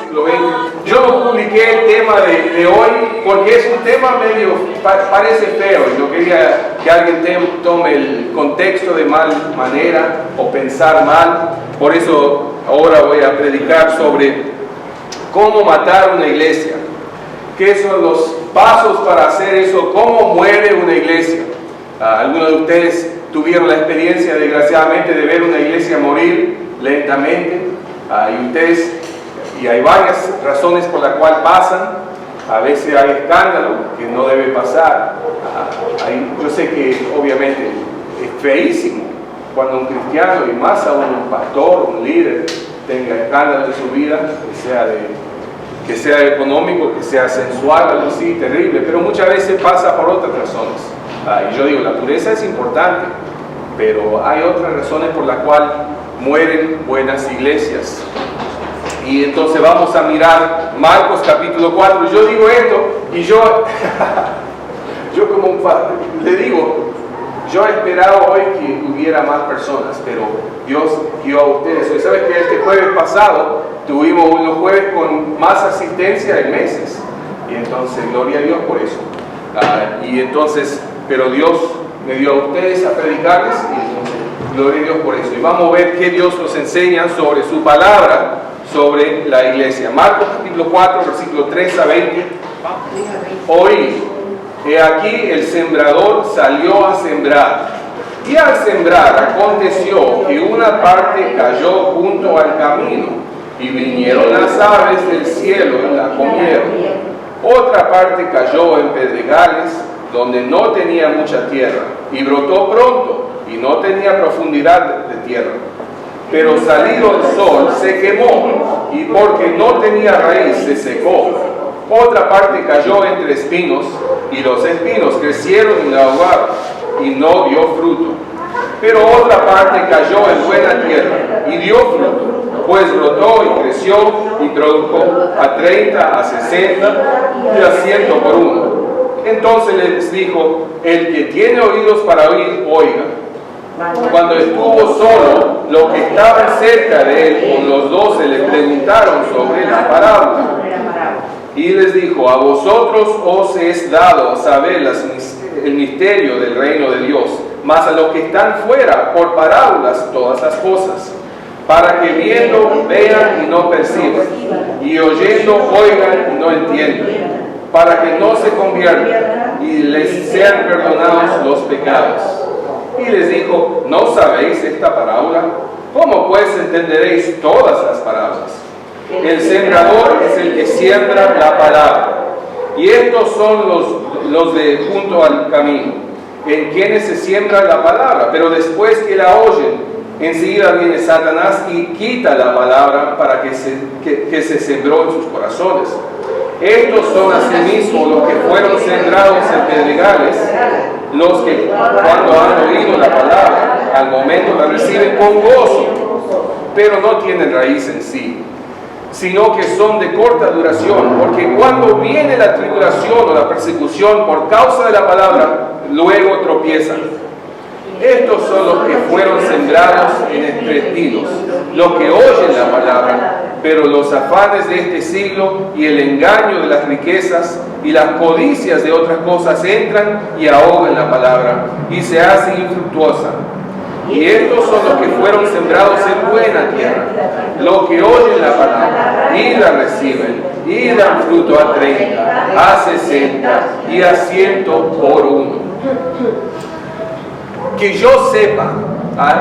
Siglo XX. Yo no publiqué el tema de hoy porque es un tema medio, parece feo y no quería que alguien tome el contexto de mal manera o pensar mal. Por eso ahora voy a predicar sobre cómo matar una iglesia. ¿Qué son los pasos para hacer eso? ¿Cómo muere una iglesia? Algunos de ustedes tuvieron la experiencia, desgraciadamente, de ver una iglesia morir lentamente. Y hay varias razones por las cuales pasan. A veces hay escándalo que no debe pasar. Yo sé que obviamente es feísimo cuando un cristiano, y más aún un pastor, un líder, tenga escándalo en su vida, que sea económico, que sea sensual, algo así, terrible, pero muchas veces pasa por otras razones. Y yo digo, la pureza es importante, pero hay otras razones por las cuales mueren buenas iglesias. Y entonces vamos a mirar Marcos capítulo 4. Yo digo esto y yo como un padre le digo, yo he esperado hoy que hubiera más personas, pero Dios guió a ustedes. Hoy sabes que este jueves pasado tuvimos unos jueves con más asistencia en meses. Y entonces, gloria a Dios por eso. Pero Dios me dio a ustedes a predicarles y entonces, gloria a Dios por eso. Y vamos a ver qué Dios nos enseña sobre su palabra, sobre la iglesia. Marcos capítulo 4, versículo 3 a 20. Oí, he aquí el sembrador salió a sembrar. Y al sembrar aconteció que una parte cayó junto al camino, y vinieron las aves del cielo y la comieron. Otra parte cayó en pedregales, donde no tenía mucha tierra, y brotó pronto, y no tenía profundidad de tierra. Pero salido el sol se quemó, y porque no tenía raíz se secó. Otra parte cayó entre espinos, y los espinos crecieron y la ahogaron, y no dio fruto. Pero otra parte cayó en buena tierra, y dio fruto, pues brotó y creció, y produjo a 30, a 60, y a 100 por uno. Entonces les dijo, el que tiene oídos para oír, oiga. Cuando estuvo solo, los que estaban cerca de él con los 12 le preguntaron sobre la parábola. Y les dijo, a vosotros os es dado saber el misterio del reino de Dios, mas a los que están fuera, por parábolas todas las cosas, para que viendo vean y no perciban, y oyendo oigan y no entiendan, para que no se conviertan y les sean perdonados los pecados. Y les dijo, ¿no sabéis esta parábola? ¿Cómo pues entenderéis todas las parábolas? El sembrador es el que siembra la palabra. Y estos son los de junto al camino, en quienes se siembra la palabra, pero después que la oyen, enseguida viene Satanás y quita la palabra para que se sembró en sus corazones. Estos son asimismo los que fueron sembrados en pedregales, los que cuando han oído la palabra, al momento la reciben con gozo, pero no tienen raíz en sí, sino que son de corta duración, porque cuando viene la tribulación o la persecución por causa de la palabra, luego tropiezan. Estos son los que fueron sembrados en espinos, los que oyen la palabra, pero los afanes de este siglo y el engaño de las riquezas y las codicias de otras cosas entran y ahogan la palabra y se hace infructuosa. Y estos son los que fueron sembrados en buena tierra, los que oyen la palabra y la reciben y dan fruto a 30, a 60 y a 100 por uno. Que yo sepa,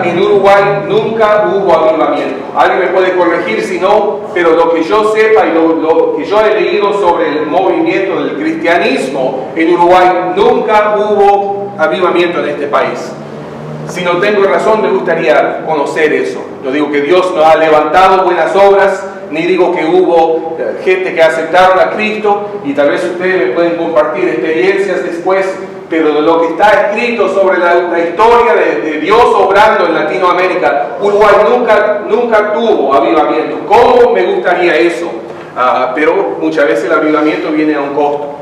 en Uruguay nunca hubo avivamiento. Alguien me puede corregir si no, pero lo que yo sepa y lo que yo he leído sobre el movimiento del cristianismo en Uruguay, nunca hubo avivamiento en este país. Si no tengo razón, me gustaría conocer eso. Yo digo que Dios nos ha levantado buenas obras, ni digo que hubo gente que aceptaron a Cristo, y tal vez ustedes me pueden compartir experiencias después, pero de lo que está escrito sobre la historia de Dios obrando en Latinoamérica, Uruguay nunca tuvo avivamiento. ¿Cómo me gustaría eso? Pero muchas veces el avivamiento viene a un costo.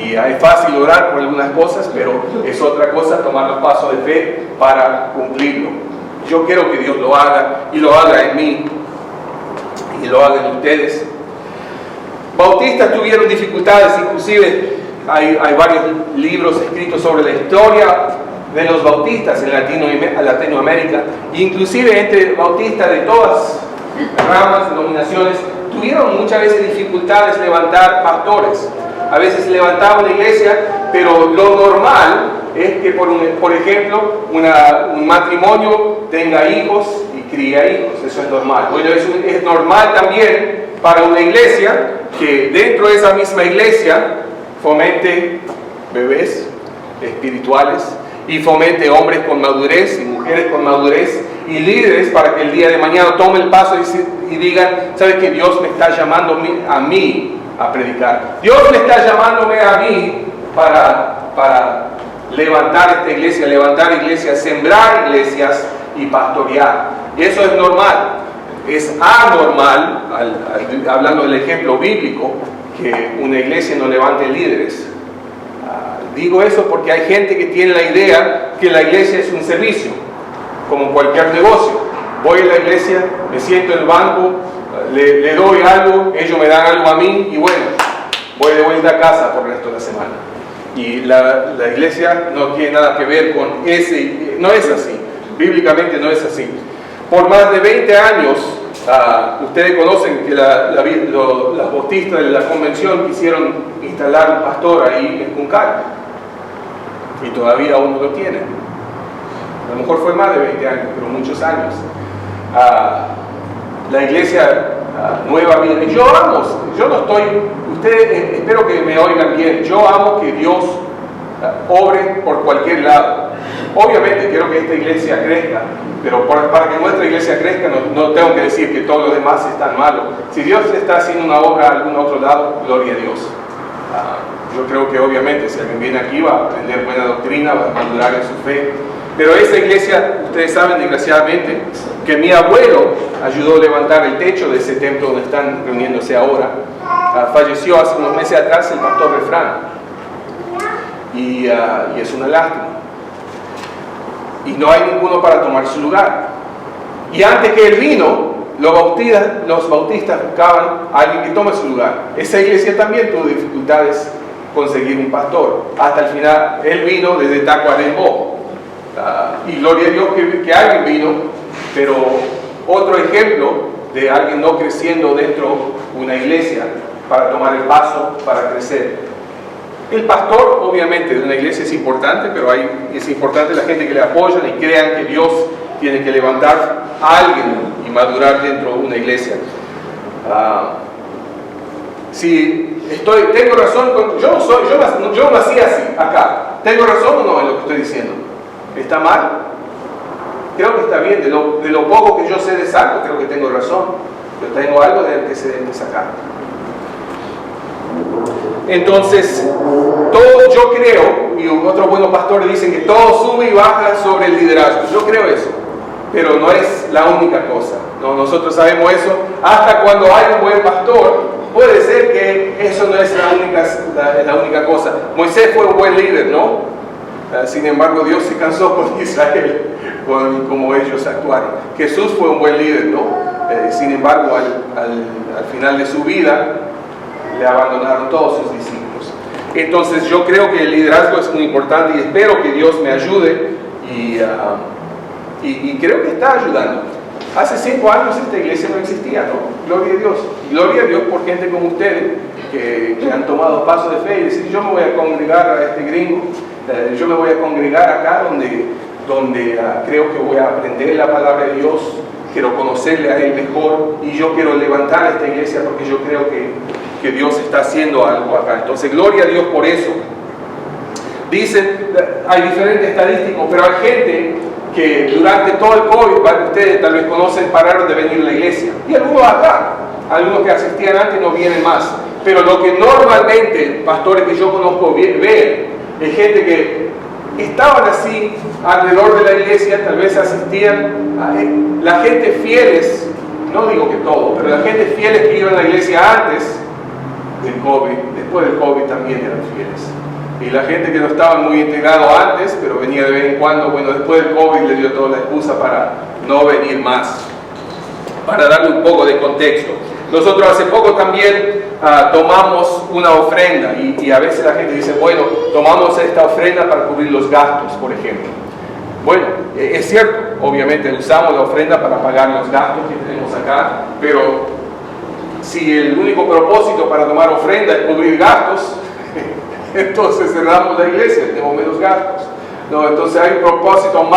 Y es fácil orar por algunas cosas, pero es otra cosa tomar los pasos de fe para cumplirlo. Yo quiero que Dios lo haga, y lo haga en mí, y lo haga en ustedes. Bautistas tuvieron dificultades, inclusive hay varios libros escritos sobre la historia de los bautistas en Latinoamérica, inclusive entre bautistas de todas ramas, denominaciones, tuvieron muchas veces dificultades levantar pastores. A veces levantaba una iglesia, pero lo normal es que, por ejemplo, un matrimonio tenga hijos y cría hijos. Eso es normal. Bueno, es normal también para una iglesia que dentro de esa misma iglesia fomente bebés espirituales y fomente hombres con madurez y mujeres con madurez y líderes para que el día de mañana tomen el paso y digan, ¿sabes qué? Dios me está llamando a mí a predicar. Dios me está llamándome a mí para levantar esta iglesia, levantar iglesias, sembrar iglesias y pastorear. Y eso es normal. Es anormal, hablando del ejemplo bíblico, que una iglesia no levante líderes. Digo eso porque hay gente que tiene la idea que la iglesia es un servicio, como cualquier negocio. Voy a la iglesia, me siento en el banco, le doy algo, ellos me dan algo a mí y bueno, voy de vuelta a casa por el resto de la semana. Y la iglesia no tiene nada que ver con ese, no es así, bíblicamente no es así. Por más de 20 años, ustedes conocen que los bautistas de la convención quisieron instalar un pastor ahí en Juncal y todavía aún no lo tienen. A lo mejor fue más de 20 años, pero muchos años. La iglesia Nueva Vida, yo no estoy, ustedes espero que me oigan bien, yo amo que Dios obre por cualquier lado. Obviamente quiero que esta iglesia crezca, pero para que nuestra iglesia crezca no tengo que decir que todos los demás están malos. Si Dios está haciendo una obra a algún otro lado, gloria a Dios. Yo creo que obviamente si alguien viene aquí va a aprender buena doctrina, va a madurar en su fe. Pero esa iglesia, ustedes saben desgraciadamente, que mi abuelo ayudó a levantar el techo de ese templo donde están reuniéndose ahora. Falleció hace unos meses atrás el pastor Refrán. Y es una lástima. Y no hay ninguno para tomar su lugar. Y antes que él vino, los bautistas buscaban a alguien que tome su lugar. Esa iglesia también tuvo dificultades conseguir un pastor. Hasta el final, él vino desde Tacuarembó. Y gloria a Dios que alguien vino, pero otro ejemplo de alguien no creciendo dentro de una iglesia para tomar el paso, para crecer. El pastor, obviamente, de una iglesia es importante, pero es importante la gente que le apoya y crean que Dios tiene que levantar a alguien y madurar dentro de una iglesia. Si tengo razón, yo nací así, acá. ¿Tengo razón o no en lo que estoy diciendo? ¿Está mal? Creo que está bien. De lo poco que yo sé de saco, creo que tengo razón. Yo tengo algo de que se debe sacar. Entonces, yo creo, y otros buenos pastores dicen que todo sube y baja sobre el liderazgo. Yo creo eso, pero no es la única cosa. No, nosotros sabemos eso. Hasta cuando hay un buen pastor, puede ser que eso no es la única cosa. Moisés fue un buen líder, ¿no? Sin embargo, Dios se cansó con Israel, con cómo ellos actuaron. Jesús fue un buen líder, ¿no? Sin embargo, al final de su vida, le abandonaron todos sus discípulos. Entonces yo creo que el liderazgo es muy importante y espero que Dios me ayude y creo que está ayudando. Hace 5 años esta iglesia no existía, ¿no? Gloria a Dios. Gloria a Dios por gente como ustedes que han tomado pasos de fe y decir, yo me voy a congregar a este gringo, yo me voy a congregar acá donde creo que voy a aprender la palabra de Dios, quiero conocerle a Él mejor y yo quiero levantar esta iglesia porque yo creo que Dios está haciendo algo acá. Entonces, gloria a Dios por eso. Dicen, hay diferentes estadísticas, pero hay gente que durante todo el COVID, ustedes tal vez conocen, pararon de venir a la iglesia. Y algunos acá, algunos que asistían antes no vienen más. Pero lo que normalmente, pastores que yo conozco ven, es gente que estaban así alrededor de la iglesia, tal vez asistían, la gente fieles, no digo que todo, pero la gente fieles que iban a la iglesia antes del COVID, después del COVID también eran fieles. Y la gente que no estaba muy integrado antes, pero venía de vez en cuando, bueno, después del COVID le dio toda la excusa para no venir más. Para darle un poco de contexto. Nosotros hace poco también tomamos una ofrenda y a veces la gente dice, bueno, tomamos esta ofrenda para cubrir los gastos, por ejemplo. Bueno, es cierto, obviamente usamos la ofrenda para pagar los gastos que tenemos acá, pero si el único propósito para tomar ofrenda es cubrir gastos, entonces cerramos la iglesia, tenemos menos gastos. No, entonces hay un propósito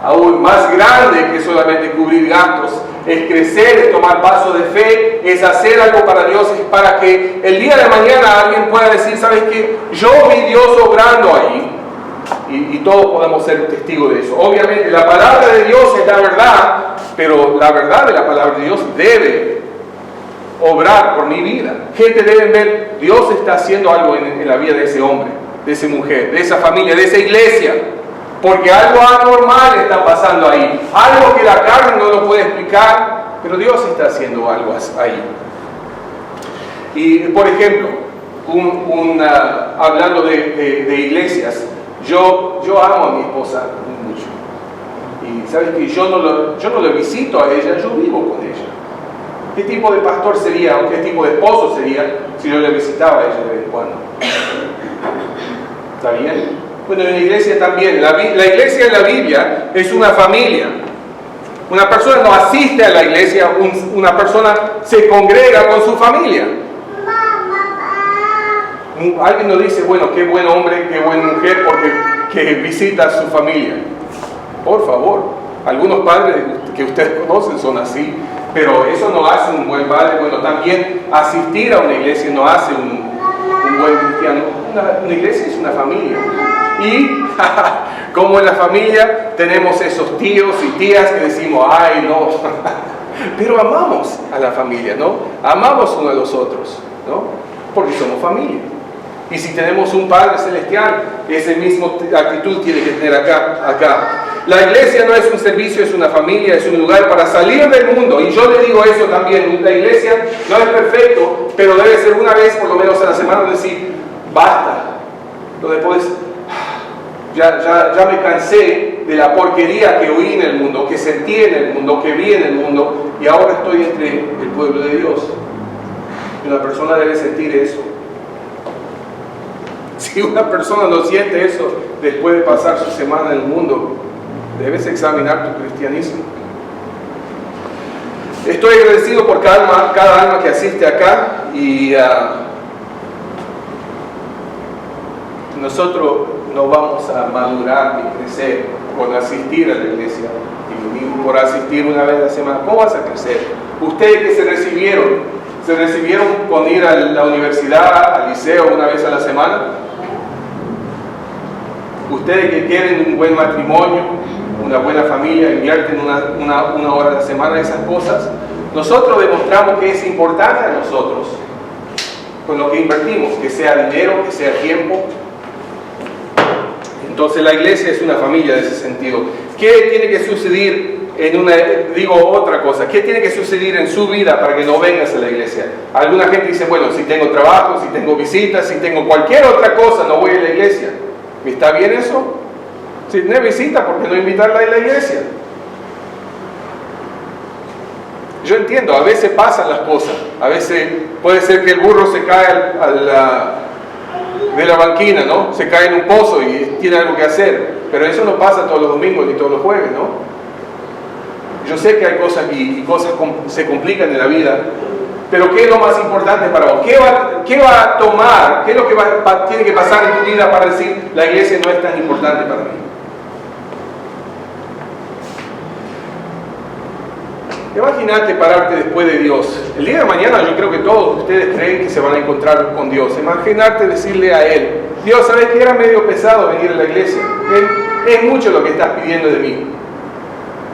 aún más grande que solamente cubrir gastos. Es crecer, es tomar pasos de fe, es hacer algo para Dios, es para que el día de mañana alguien pueda decir, ¿sabes qué? Yo vi Dios obrando ahí. Y todos podemos ser testigos de eso. Obviamente la palabra de Dios es la verdad, pero la verdad de la palabra de Dios debe obrar por mi vida. Gente debe ver, Dios está haciendo algo en la vida de ese hombre, de esa mujer, de esa familia, de esa iglesia. Porque algo anormal está pasando ahí. Algo que la carne no lo puede explicar, pero Dios está haciendo algo ahí. Y por ejemplo, hablando de iglesias, yo amo a mi esposa mucho. Y sabes que yo no le visito a ella, yo vivo con ella. ¿Qué tipo de pastor sería o qué tipo de esposo sería si yo le visitaba a ella de vez en cuando? ¿Está bien? Bueno, en la iglesia también. La iglesia en la Biblia es una familia. Una persona no asiste a la iglesia, una persona se congrega con su familia. Alguien nos dice, bueno, qué buen hombre, qué buena mujer, porque visita a su familia. Por favor, algunos padres que ustedes conocen son así, pero eso no hace un buen padre. Bueno, también asistir a una iglesia no hace un buen cristiano. Una iglesia es una familia. Y como en la familia tenemos esos tíos y tías que decimos, ay no, pero amamos a la familia, ¿no? Amamos uno a los otros, ¿no? Porque somos familia. Y si tenemos un Padre Celestial, esa misma actitud tiene que tener acá. La iglesia no es un servicio, es una familia, es un lugar para salir del mundo. Y yo le digo eso también, la iglesia no es perfecto, pero debe ser una vez por lo menos a la semana decir, basta. Después, ya me cansé de la porquería que oí en el mundo, que sentí en el mundo, que vi en el mundo, y ahora estoy entre el pueblo de Dios. Y una persona debe sentir eso. Si una persona no siente eso después de pasar su semana en el mundo, debes examinar tu cristianismo. Estoy agradecido por cada alma que asiste acá y nosotros no vamos a madurar ni crecer por asistir a la iglesia y por asistir una vez a la semana. ¿Cómo vas a crecer? Ustedes que se recibieron con ir a la universidad, al liceo una vez a la semana. Ustedes que quieren un buen matrimonio, una buena familia, invierten una hora a la semana en esas cosas. Nosotros demostramos que es importante a nosotros con lo que invertimos, que sea dinero, que sea tiempo. Entonces la iglesia es una familia de ese sentido. ¿Qué tiene que suceder otra cosa? ¿Qué tiene que suceder en su vida para que no vengas a la iglesia? Alguna gente dice, bueno, si tengo trabajo, si tengo visitas, si tengo cualquier otra cosa, no voy a la iglesia. ¿Está bien eso? Si tiene visita, ¿por qué no invitarla a la iglesia? Yo entiendo, a veces pasan las cosas. A veces puede ser que el burro se cae de la banquina, ¿no? Se cae en un pozo y tiene algo que hacer. Pero eso no pasa todos los domingos ni todos los jueves, ¿no? Yo sé que hay cosas y cosas se complican en la vida. Pero ¿qué es lo más importante para vos? ¿Qué va a tomar? ¿Qué es lo que tiene que pasar en tu vida para decir la iglesia no es tan importante para mí? Imagínate pararte después de Dios. El día de mañana yo creo que todos ustedes creen que se van a encontrar con Dios. Imagínate decirle a Él, Dios, ¿sabes que era medio pesado venir a la iglesia? Es mucho lo que estás pidiendo de mí.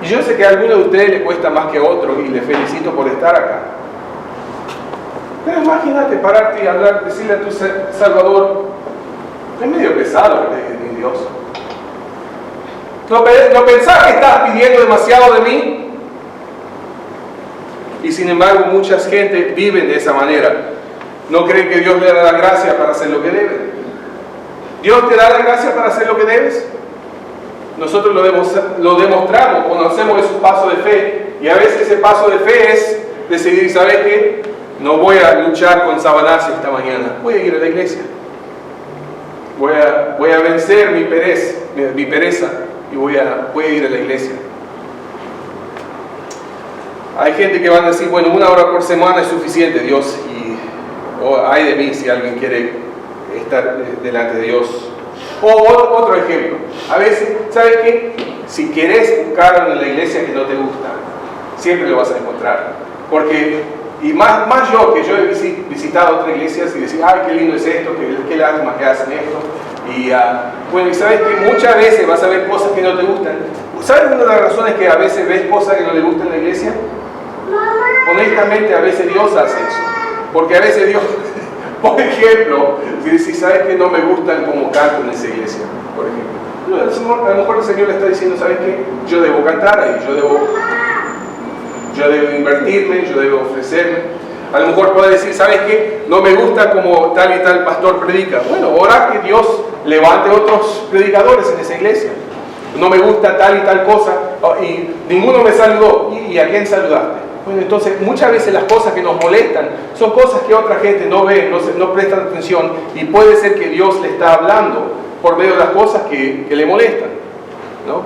Y yo sé que a algunos de ustedes les cuesta más que a otros y les felicito por estar acá. Pero imagínate pararte y hablar, decirle a tu Salvador, es medio pesado mi Dios. ¿No pensás que estás pidiendo demasiado de mí? Y sin embargo, mucha gente vive de esa manera. No creen que Dios le da la gracia para hacer lo que debe. ¿Dios te da la gracia para hacer lo que debes? Nosotros lo demostramos cuando hacemos esos pasos de fe. Y a veces ese paso de fe es decidir, ¿sabes qué? No voy a luchar con Sabanasi esta mañana. Voy a ir a la iglesia. Voy a vencer mi pereza y voy a ir a la iglesia. Hay gente que va a decir, bueno, 1 hora por semana es suficiente, Dios. Ay de mí si alguien quiere estar delante de Dios. O otro ejemplo. A veces, ¿sabes qué? Si querés buscar en la iglesia que no te gusta, siempre lo vas a encontrar. Porque, y más yo, que yo he visitado otras iglesias y decir, ay, qué lindo es esto, qué lástima que hacen esto. Y bueno, y sabes que muchas veces vas a ver cosas que no te gustan. ¿Sabes una de las razones que a veces ves cosas que no le gustan en la iglesia? Honestamente, a veces Dios hace eso. Porque a veces Dios, por ejemplo, si sabes que no me gustan como canto en esa iglesia, por ejemplo, a lo mejor el Señor le está diciendo, ¿sabes qué? Yo debo cantar ahí, yo debo invertirme, yo debo ofrecerme. A lo mejor puede decir, ¿sabes qué? No me gusta como tal y tal pastor predica. Bueno, ora que Dios levante otros predicadores en esa iglesia. No me gusta tal y tal cosa y ninguno me saludó. ¿Y a quién saludaste? Bueno, entonces muchas veces las cosas que nos molestan son cosas que otra gente no ve, no prestan atención, y puede ser que Dios le está hablando por medio de las cosas que le molestan, ¿no?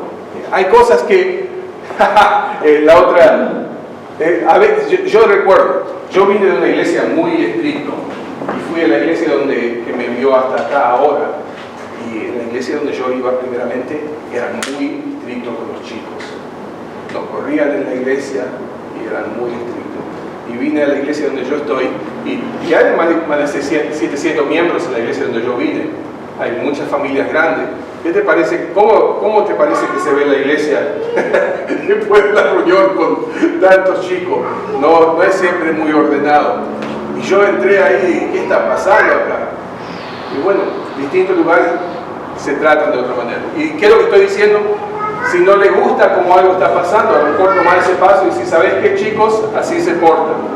Hay cosas que la otra, a veces yo recuerdo, yo vine de una iglesia muy estricta y fui a la iglesia que me envió hasta acá ahora, y en la iglesia donde yo iba primeramente eran muy estrictos con los chicos, nos corrían en la iglesia y eran muy estrictos. Y vine a la iglesia donde yo estoy y hay más de 700 miembros en la iglesia donde yo vine. Hay muchas familias grandes. ¿Qué te parece? ¿Cómo te parece que se ve la iglesia después de la reunión con tantos chicos? No es siempre muy ordenado. Y yo entré ahí, ¿qué está pasando acá? Y bueno, distintos lugares se tratan de otra manera. ¿Y qué es lo que estoy diciendo? Si no le gusta cómo algo está pasando, a lo mejor tomar ese paso y decir, ¿sabes qué, chicos? Así se portan.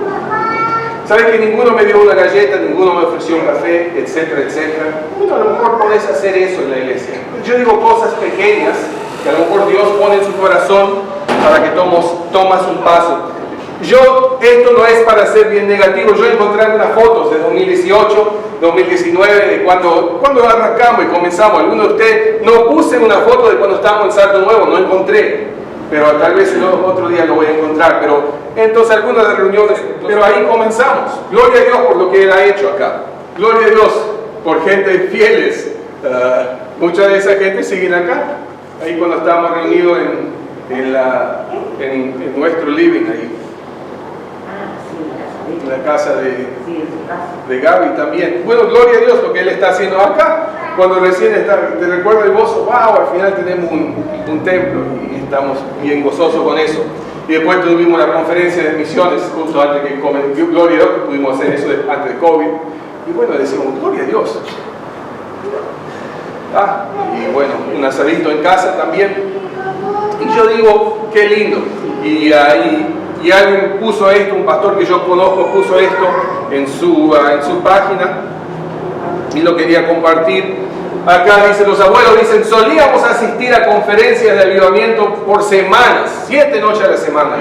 ¿Sabes que ninguno me dio una galleta, ninguno me ofreció un café, etcétera, etcétera? Bueno, a lo mejor podés hacer eso en la iglesia. Yo digo cosas pequeñas que a lo mejor Dios pone en su corazón para que tomas un paso. Esto no es para ser bien negativo. Yo encontré unas fotos de 2018, 2019, de cuando arrancamos y comenzamos. Algunos de ustedes, no puse una foto de cuando estábamos en Salto Nuevo, no encontré. Pero tal vez el otro día lo voy a encontrar. Pero entonces algunas de las reuniones, pero ahí comenzamos. Gloria a Dios por lo que Él ha hecho acá. Gloria a Dios por gente fieles. Mucha de esa gente siguen acá. Ahí cuando estábamos reunidos en nuestro living ahí. En la casa de Gaby también. Bueno, gloria a Dios lo que Él está haciendo acá. Cuando recién te recuerdo el gozo, wow, al final tenemos un templo y estamos bien gozosos con eso. Y después tuvimos la conferencia de misiones justo antes que gloria a Dios, que pudimos hacer eso antes de COVID. Y bueno, decimos, gloria a Dios. Y bueno, un asadito en casa también. Y yo digo, qué lindo. Y alguien puso esto, un pastor que yo conozco puso esto en su página y lo quería compartir. Acá dice, los abuelos dicen, solíamos asistir a conferencias de avivamiento por semanas, 7 noches a la semana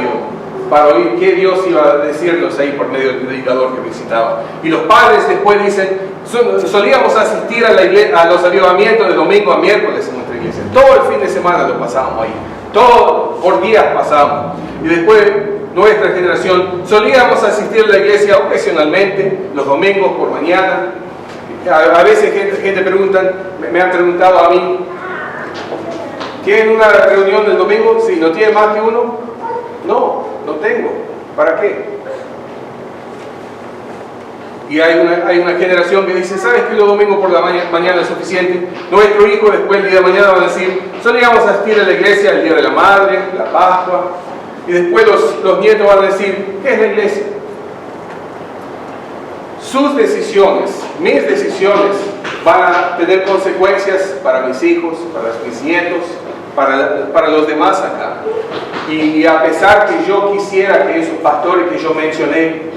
para oír qué Dios iba a decirnos ahí por medio del predicador que visitaba. Y los padres después dicen, solíamos asistir a los avivamientos de domingo a miércoles en nuestra iglesia. Todo el fin de semana lo pasábamos ahí, todo por días pasábamos. Y después nuestra generación solíamos asistir a la iglesia ocasionalmente, los domingos por mañana. A veces gente me han preguntado a mí, ¿tienen una reunión del domingo? Sí, ¿no tiene más que uno? No tengo. ¿Para qué? Y hay una generación que dice, ¿sabes que los domingos por la mañana es suficiente? Nuestro hijo después el día de mañana va a decir, solíamos asistir a la iglesia el día de la madre, la Pascua. Y después los nietos van a decir, ¿qué es la iglesia? Sus decisiones, mis decisiones, van a tener consecuencias para mis hijos, para mis nietos, para los demás acá. Y a pesar que yo quisiera que esos pastores que yo mencioné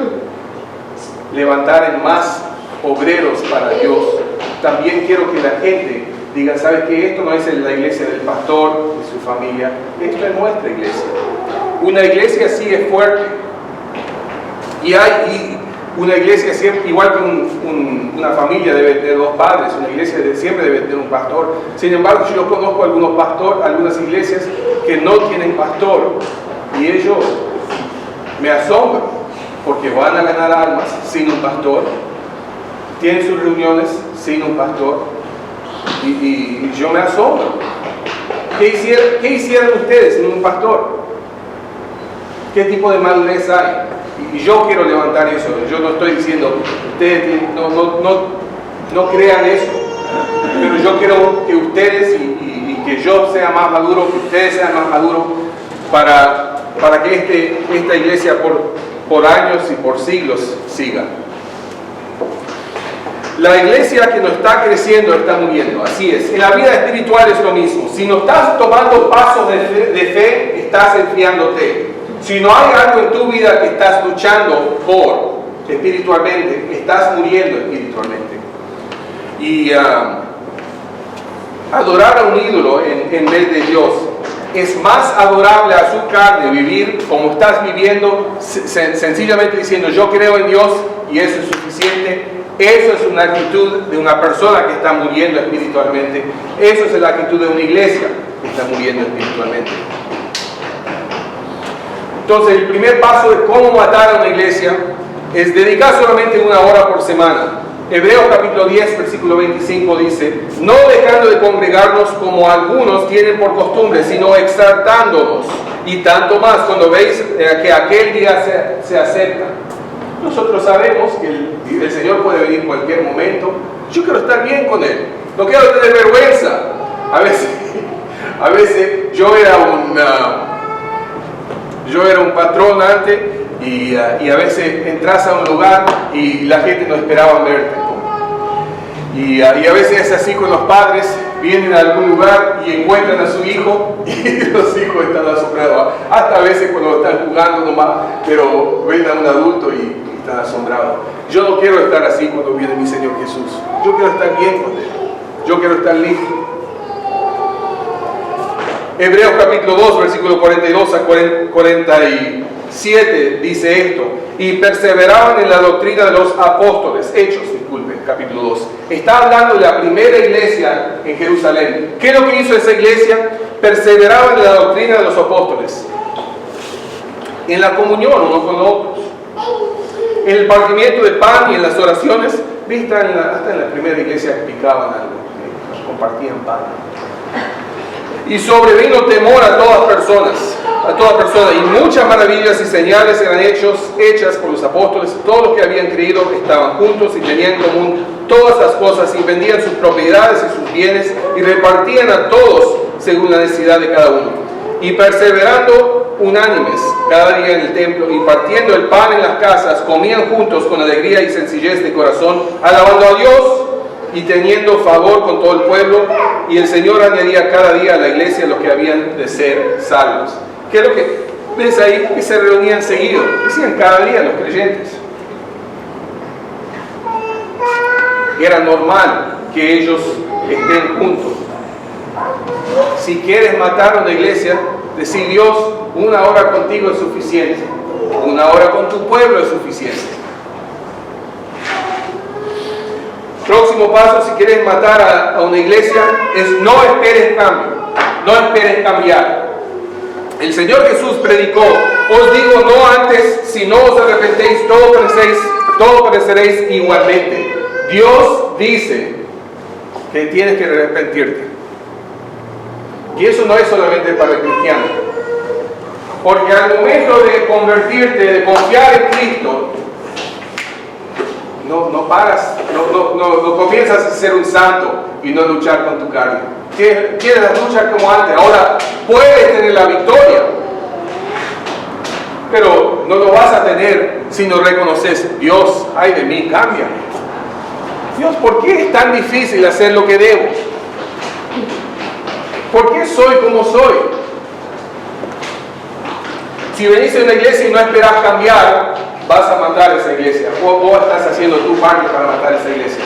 levantaran más obreros para Dios, también quiero que la gente diga, ¿sabes qué? Esto no es la iglesia del pastor, de su familia, esto es nuestra iglesia. Una iglesia así es fuerte. Y una iglesia siempre, igual que una familia debe tener dos padres, una iglesia siempre debe tener un pastor. Sin embargo, yo conozco algunas iglesias que no tienen pastor, y ellos me asombran, porque van a ganar almas sin un pastor, tienen sus reuniones sin un pastor, y yo me asombro. ¿Qué hicieron ustedes sin un pastor? ¿Qué tipo de madurez hay? Y yo quiero levantar eso. Yo no estoy diciendo, ustedes no crean eso, pero yo quiero que ustedes y que yo sea más maduro, que ustedes sean más maduros para que esta iglesia por años y por siglos siga. La iglesia que no está creciendo está muriendo, así es. En la vida espiritual es lo mismo. Si no estás tomando pasos de fe, estás enfriándote. Si no hay algo en tu vida que estás luchando por espiritualmente, estás muriendo espiritualmente. Y adorar a un ídolo en vez de Dios es más adorable a su carne vivir como estás viviendo, sencillamente diciendo yo creo en Dios y eso es suficiente. Eso es una actitud de una persona que está muriendo espiritualmente. Eso es la actitud de una iglesia que está muriendo espiritualmente. Entonces, el primer paso de cómo matar a una iglesia es dedicar solamente 1 hora por semana. Hebreos capítulo 10, versículo 25 dice, no dejando de congregarnos como algunos tienen por costumbre, sino exaltándonos, y tanto más cuando veis que aquel día se acerca. Nosotros sabemos que el Señor puede venir en cualquier momento. Yo quiero estar bien con Él, no quiero tener vergüenza. A veces yo era un patrón antes y a veces entras a un lugar y la gente no esperaba verte. Y a veces es así con los padres, vienen a algún lugar y encuentran a su hijo y los hijos están asombrados. Hasta a veces cuando están jugando nomás, pero ven a un adulto y están asombrados. Yo no quiero estar así cuando viene mi Señor Jesús. Yo quiero estar bien con Él. Yo quiero estar listo. Hebreos capítulo 2, versículo 42 a 47 dice esto. Y perseveraban en la doctrina de los apóstoles. Capítulo 2. Está hablando de la primera iglesia en Jerusalén. ¿Qué es lo que hizo esa iglesia? Perseveraban en la doctrina de los apóstoles. En la comunión unos con otros. En el partimiento de pan y en las oraciones. ¿Viste? Hasta en la primera iglesia picaban algo. Compartían pan. Y sobrevino temor a todas personas, y muchas maravillas y señales eran hechas por los apóstoles. Todos los que habían creído estaban juntos y tenían en común todas las cosas, y vendían sus propiedades y sus bienes y repartían a todos según la necesidad de cada uno. Y perseverando unánimes cada día en el templo y partiendo el pan en las casas, comían juntos con alegría y sencillez de corazón, alabando a Dios y teniendo favor con todo el pueblo, y el Señor añadía cada día a la iglesia los que habían de ser salvos. ¿Qué es lo que ves ahí? Que se reunían seguido, decían cada día los creyentes. Era normal que ellos estén juntos. Si quieres matar a una iglesia, decir Dios, 1 hora contigo es suficiente, 1 hora con tu pueblo es suficiente. Próximo paso, si quieres matar a una iglesia, es no esperes cambio, no esperes cambiar. El Señor Jesús predicó, os digo no antes, si no os arrepentéis, todos pereceréis igualmente. Dios dice que tienes que arrepentirte. Y eso no es solamente para el cristiano. Porque al momento de convertirte, de confiar en Cristo, no paras, no comienzas a ser un santo y no luchar con tu carne. Quieres luchar como antes, ahora puedes tener la victoria, pero no lo vas a tener si no reconoces, Dios, ay de mí, cámbiame. Dios, ¿por qué es tan difícil hacer lo que debo? ¿Por qué soy como soy? Si venís a una iglesia y no esperás cambiar, vas a matar esa iglesia. Vos estás haciendo tu parte para matar esa iglesia.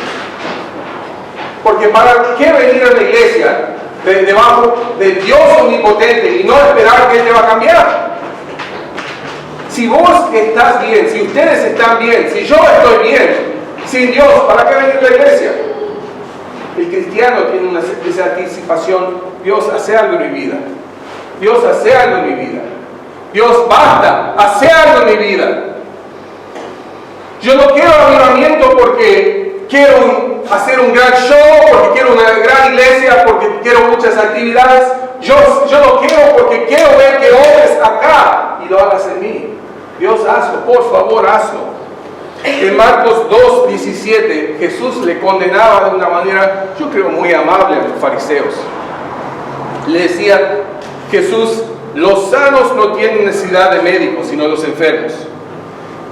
Porque ¿para qué venir a la iglesia debajo del Dios omnipotente y no esperar que Él te va a cambiar? Si vos estás bien, si ustedes están bien, si yo estoy bien, sin Dios, ¿para qué venir a la iglesia? El cristiano tiene esa anticipación: Dios, hace algo en mi vida. Dios, hace algo en mi vida. Dios, basta, hace algo en mi vida. Yo no quiero avivamiento porque quiero hacer un gran show, porque quiero una gran iglesia, porque quiero muchas actividades. Yo lo quiero porque quiero ver que obres acá y lo hagas en mí. Dios, hazlo, por favor, hazlo. En Marcos 2:17, Jesús le condenaba de una manera, yo creo, muy amable a los fariseos. Le decía Jesús: los sanos no tienen necesidad de médicos, sino los enfermos.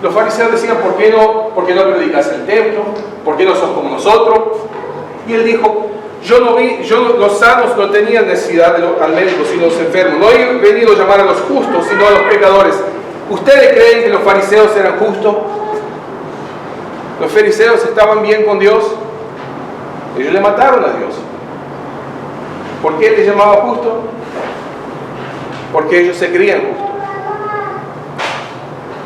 Los fariseos decían: ¿por qué no predicas el templo? ¿Por qué no sos como nosotros? Y él dijo: los sanos no tenían necesidad al médico, sino los enfermos. No he venido a llamar a los justos, sino a los pecadores. ¿Ustedes creen que los fariseos eran justos? ¿Los fariseos estaban bien con Dios? Ellos le mataron a Dios. ¿Por qué él les llamaba justo? Porque ellos se creían justos.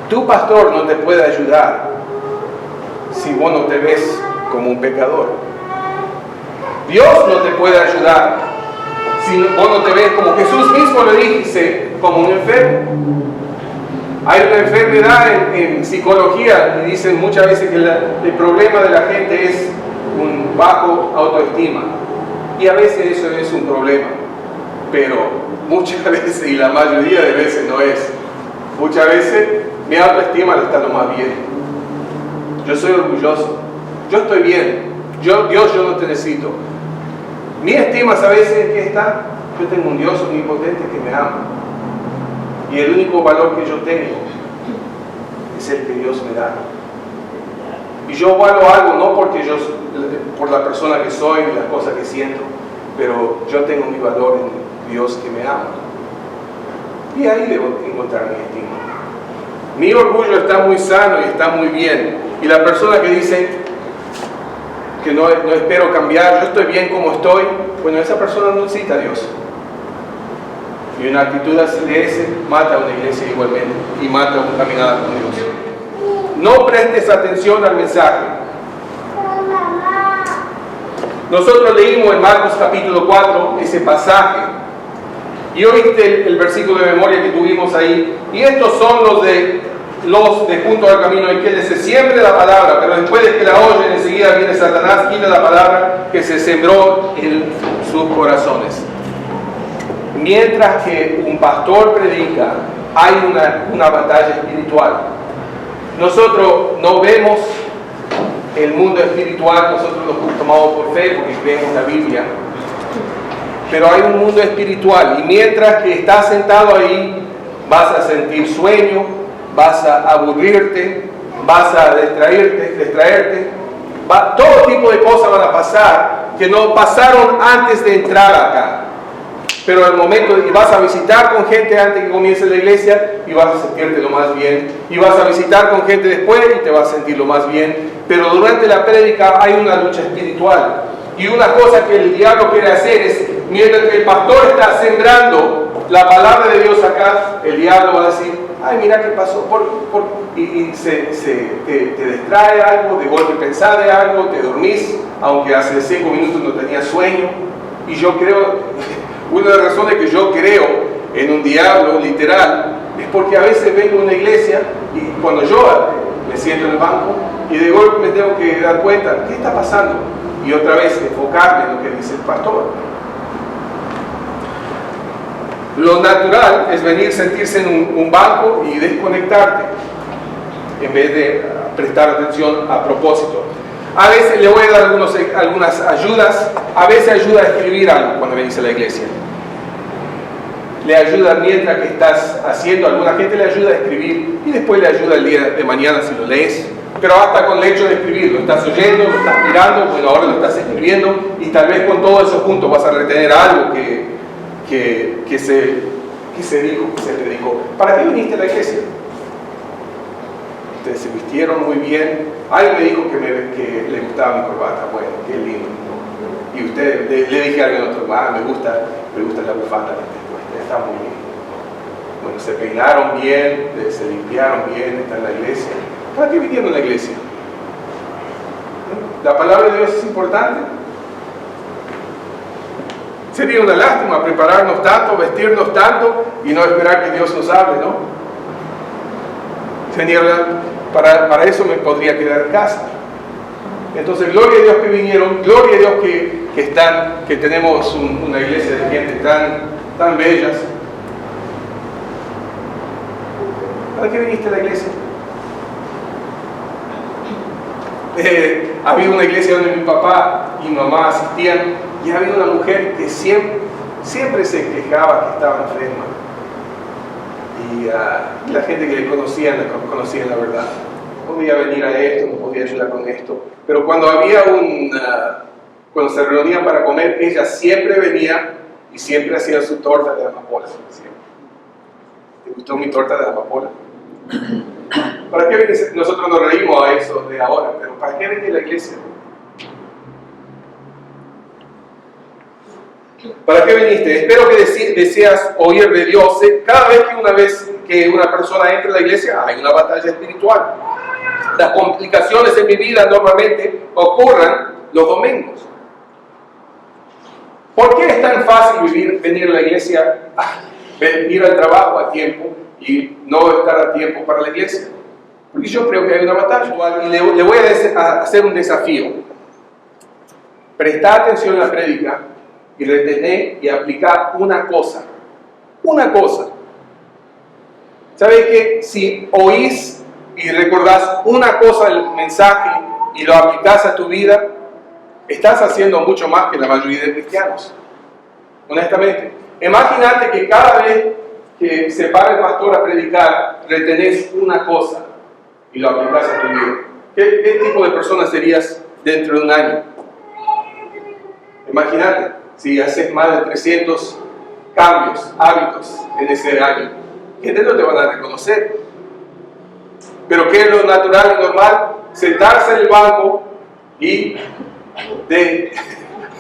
Tu pastor no te puede ayudar si vos no te ves como un pecador. Dios no te puede ayudar si vos no te ves, como Jesús mismo le dice, como un enfermo. Hay una enfermedad en psicología y dicen muchas veces que el problema de la gente es un bajo autoestima. Y a veces eso es un problema, pero muchas veces, y la mayoría de veces no es. Muchas veces mi autoestima está lo más bien. Yo soy orgulloso. Yo estoy bien. Dios, yo no te necesito. Mi estima, ¿sabes en qué está? Yo tengo un Dios omnipotente que me ama. Y el único valor que yo tengo es el que Dios me da. Y yo valgo algo no porque por la persona que soy y las cosas que siento, pero yo tengo mi valor en Dios que me ama. Y ahí debo encontrar mi estima. Mi orgullo está muy sano y está muy bien. Y la persona que dice que no espero cambiar, yo estoy bien como estoy, bueno, esa persona no necesita a Dios. Y una actitud así de ese mata a una iglesia igualmente y mata a una caminada con Dios. No prestes atención al mensaje. Nosotros leímos en Marcos capítulo 4 ese pasaje y oíste el versículo de memoria que tuvimos ahí. Y estos son los de junto al camino, y que les se siembre la palabra, pero después de que la oyen, enseguida viene Satanás, quita la palabra que se sembró en sus corazones. Mientras que un pastor predica, hay una batalla espiritual. Nosotros no vemos el mundo espiritual, nosotros lo tomamos por fe porque creemos la Biblia, pero hay un mundo espiritual, y mientras que estás sentado ahí, vas a sentir sueño, vas a aburrirte, vas a distraerte, todo tipo de cosas van a pasar que no pasaron antes de entrar acá. Pero al momento, y vas a visitar con gente antes que comience la iglesia y vas a sentirte lo más bien, y vas a visitar con gente después y te vas a sentir lo más bien, pero durante la prédica hay una lucha espiritual. Y una cosa que el diablo quiere hacer es, mientras que el pastor está sembrando la palabra de Dios acá, el diablo va a decir: ay, mira qué pasó, y te distrae algo, de golpe pensás de algo, te dormís, aunque hace 5 minutos no tenías sueño. Y yo creo, una de las razones que yo creo en un diablo literal es porque a veces vengo a una iglesia y cuando yo me siento en el banco y de golpe me tengo que dar cuenta, ¿qué está pasando? Y otra vez enfocarme en lo que dice el pastor. Lo natural es venir, sentirse en un banco y desconectarte en vez de prestar atención a propósito. A veces le voy a dar algunas ayudas. A veces ayuda a escribir algo cuando venís a la iglesia. Le ayuda mientras que estás haciendo, alguna gente le ayuda a escribir y después le ayuda el día de mañana si lo lees. Pero hasta con el hecho de escribir, lo estás oyendo, lo estás mirando, bueno, ahora lo estás escribiendo, y tal vez con todo eso junto vas a retener algo que se dijo, que se predicó. ¿Para qué viniste a la iglesia? Ustedes se vistieron muy bien. Alguien me dijo que le gustaba mi corbata. Bueno, qué lindo. Y usted le dije a alguien otro, me gusta la bufanda que te puesta, está muy bien. Bueno, se peinaron bien, se limpiaron bien, están en la iglesia. ¿Para qué vinieron a la iglesia? ¿La palabra de Dios es importante? Sería una lástima prepararnos tanto, vestirnos tanto y no esperar que Dios nos hable, ¿no? Para eso me podría quedar en casa. Entonces, gloria a Dios que vinieron, gloria a Dios que tenemos una iglesia de gente tan bellas. ¿Para qué viniste a la iglesia? Había una iglesia donde mi papá y mi mamá asistían y había una mujer que siempre se quejaba que estaba enferma. Y la gente que le conocía la verdad. No podía venir a esto, no podía ayudar con esto. Pero cuando se reunían para comer, ella siempre venía y siempre hacía su torta de amapola. ¿Te gustó mi torta de amapola? ¿Para qué venís? Nosotros nos reímos a eso de ahora, pero ¿para qué venís a la iglesia? ¿Para qué viniste? Espero que deseas oír de Dios. Cada vez que una persona entra a la iglesia, hay una batalla espiritual. Las complicaciones en mi vida normalmente ocurren los domingos. ¿Por qué es tan fácil venir a la iglesia, ir al trabajo a tiempo y no estar a tiempo para la iglesia? Porque yo creo que hay una batalla. Y le voy a hacer un desafío. Presta atención a la prédica y retener y aplicar una cosa. Una cosa. ¿Sabes qué? Si oís y recordás una cosa del mensaje y lo aplicás a tu vida, estás haciendo mucho más que la mayoría de cristianos. Honestamente. Imagínate que cada vez que se para el pastor a predicar, retenés una cosa y lo aplicás a tu vida. ¿Qué tipo de persona serías dentro de un año? Imagínate, si haces más de 300 cambios, hábitos en ese año, gente no te van a reconocer. Pero ¿qué es lo natural y normal? Sentarse en el banco y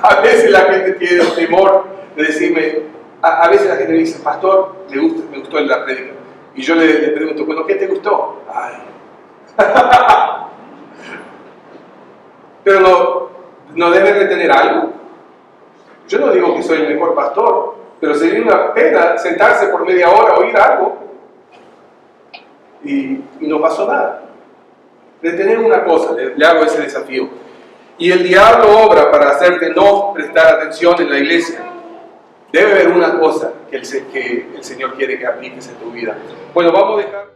a veces la gente tiene el temor de decirme, a veces la gente me dice, pastor, me gustó la prédica. Y yo le pregunto, bueno, ¿qué te gustó? Ay. Pero no debe retener algo. Yo no digo que soy el mejor pastor, pero sería una pena sentarse por media hora a oír algo y no pasó nada. Retener una cosa, le hago ese desafío. Y el diablo obra para hacerte no prestar atención en la iglesia. Debe haber una cosa que el Señor quiere que apliques en tu vida. Bueno, vamos a dejar...